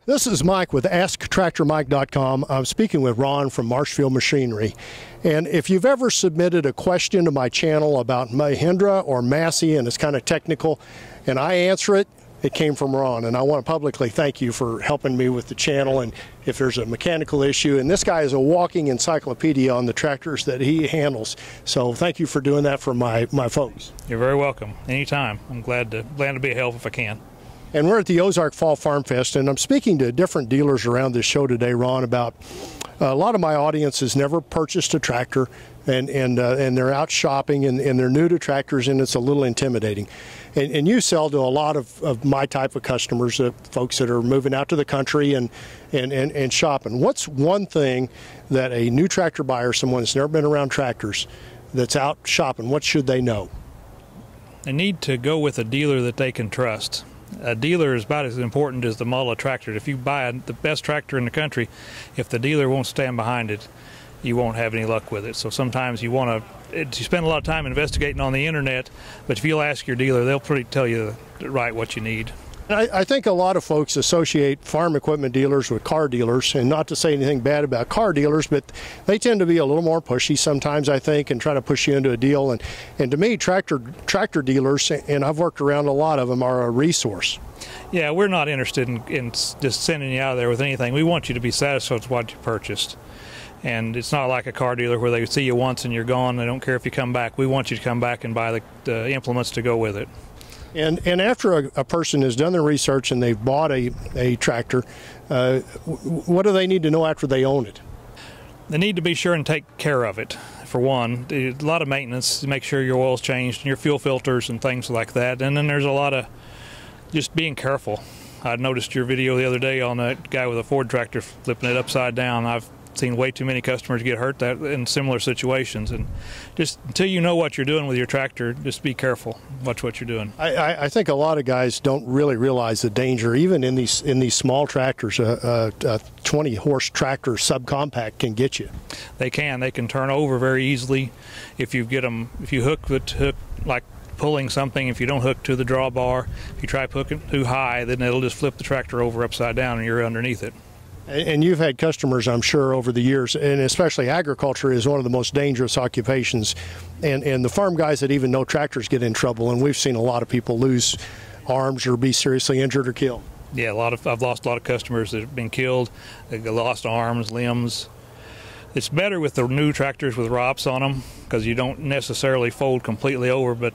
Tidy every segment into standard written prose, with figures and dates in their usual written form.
This is Mike with AskTractorMike.com. I'm speaking with Ron from Marshfield Machinery. And if you've ever submitted a question to my channel about Mahindra or Massey and it's kind of technical, and I answer it, it came from Ron. And I want to publicly thank you for helping me with the channel and if there's a mechanical issue. And this guy is a walking encyclopedia on the tractors that he handles. So thank you for doing that for my folks. You're very welcome. Anytime. I'm glad to be a help if I can. And we're at the Ozark Fall Farm Fest, and I'm speaking to different dealers around this show today, Ron, about a lot of my audience has never purchased a tractor, and they're out shopping, and they're new to tractors, and it's a little intimidating. And you sell to a lot of my type of customers, folks that are moving out to the country and shopping. What's one thing that a new tractor buyer, someone that's never been around tractors, that's out shopping, what should they know? They need to go with a dealer that they can trust. A dealer is about as important as the model of tractor. If you buy the best tractor in the country, if the dealer won't stand behind it, you won't have any luck with it. So sometimes you spend a lot of time investigating on the internet, but if you'll ask your dealer, they'll pretty tell you right what you need. I think a lot of folks associate farm equipment dealers with car dealers, and not to say anything bad about car dealers, but they tend to be a little more pushy sometimes, I think, and try to push you into a deal. And to me, tractor dealers, and I've worked around a lot of them, are a resource. Yeah, we're not interested in just sending you out there with anything. We want you to be satisfied with what you purchased. And it's not like a car dealer where they see you once and you're gone. They don't care if you come back. We want you to come back and buy the implements to go with it. And after a person has done their research and they've bought a tractor, what do they need to know after they own it? They need to be sure and take care of it. For one, a lot of maintenance, make sure your oil's changed and your fuel filters and things like that. And then there's a lot of just being careful. I noticed your video the other day on that guy with a Ford tractor flipping it upside down. I've seen way too many customers get hurt in similar situations, and just until you know what you're doing with your tractor, just be careful. Watch what you're doing. I think a lot of guys don't really realize the danger, even in these small tractors. A 20-horse tractor subcompact can get you. They can turn over very easily if you hook like pulling something. If you don't hook to the drawbar, if you try hooking too high, then it'll just flip the tractor over upside down and you're underneath it. And you've had customers, I'm sure, over the years, and especially agriculture is one of the most dangerous occupations. And the farm guys that even know tractors get in trouble, and we've seen a lot of people lose arms or be seriously injured or killed. Yeah, I've lost a lot of customers that have been killed. They've lost arms, limbs. It's better with the new tractors with ROPS on them because you don't necessarily fold completely over, but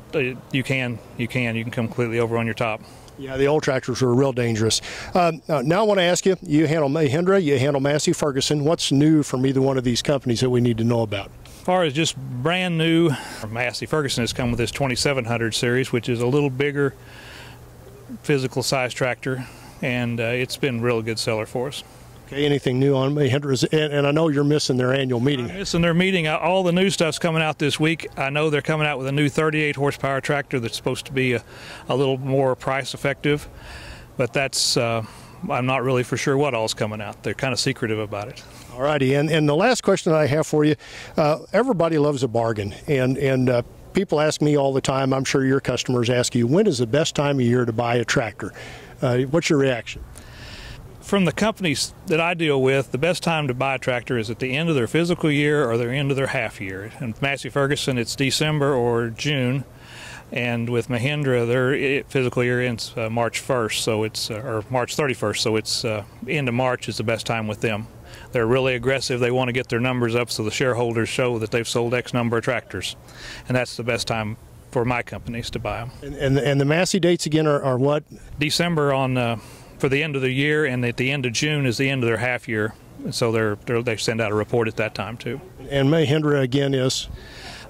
you can come completely over on your top. Yeah, the old tractors were real dangerous. Now I want to ask you, you handle Mahindra, you handle Massey Ferguson. What's new from either one of these companies that we need to know about? As far as just brand new, Massey Ferguson has come with this 2700 series, which is a little bigger physical size tractor, and it's been a real good seller for us. Okay, anything new on Mahindra? And I know you're missing their annual meeting. I'm missing their meeting. All the new stuff's coming out this week. I know they're coming out with a new 38 horsepower tractor that's supposed to be a little more price effective, but that's I'm not really for sure what all's coming out. They're kind of secretive about it. All righty, and the last question I have for you, everybody loves a bargain, and people ask me all the time, I'm sure your customers ask you, when is the best time of year to buy a tractor? What's your reaction? From the companies that I deal with, the best time to buy a tractor is at the end of their fiscal year or the end of their half year. And Massey Ferguson, it's December or June, and with Mahindra, their fiscal year ends March 1st, so it's or March 31st, so it's end of March is the best time with them. They're really aggressive. They want to get their numbers up so the shareholders show that they've sold X number of tractors, and that's the best time for my companies to buy them. And the Massey dates again are what? December on. For the end of the year, and at the end of June is the end of their half year, so they send out a report at that time too. And Mahindra again is?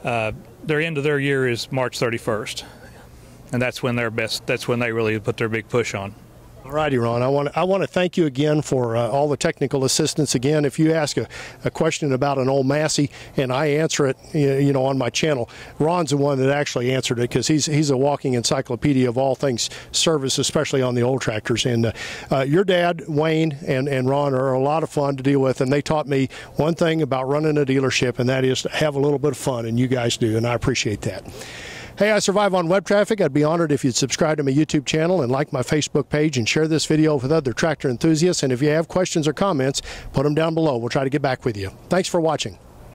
Their end of their year is March 31st, and that's when they're best. That's when they really put their big push on. All righty, Ron. I want to thank you again for all the technical assistance. Again, if you ask a question about an old Massey and I answer it, on my channel, Ron's the one that actually answered it because he's a walking encyclopedia of all things service, especially on the old tractors. And your dad, Wayne, and Ron are a lot of fun to deal with, and they taught me one thing about running a dealership, and that is to have a little bit of fun, and you guys do, and I appreciate that. Hey, I survive on web traffic. I'd be honored if you'd subscribe to my YouTube channel and like my Facebook page and share this video with other tractor enthusiasts. And if you have questions or comments, put them down below. We'll try to get back with you. Thanks for watching.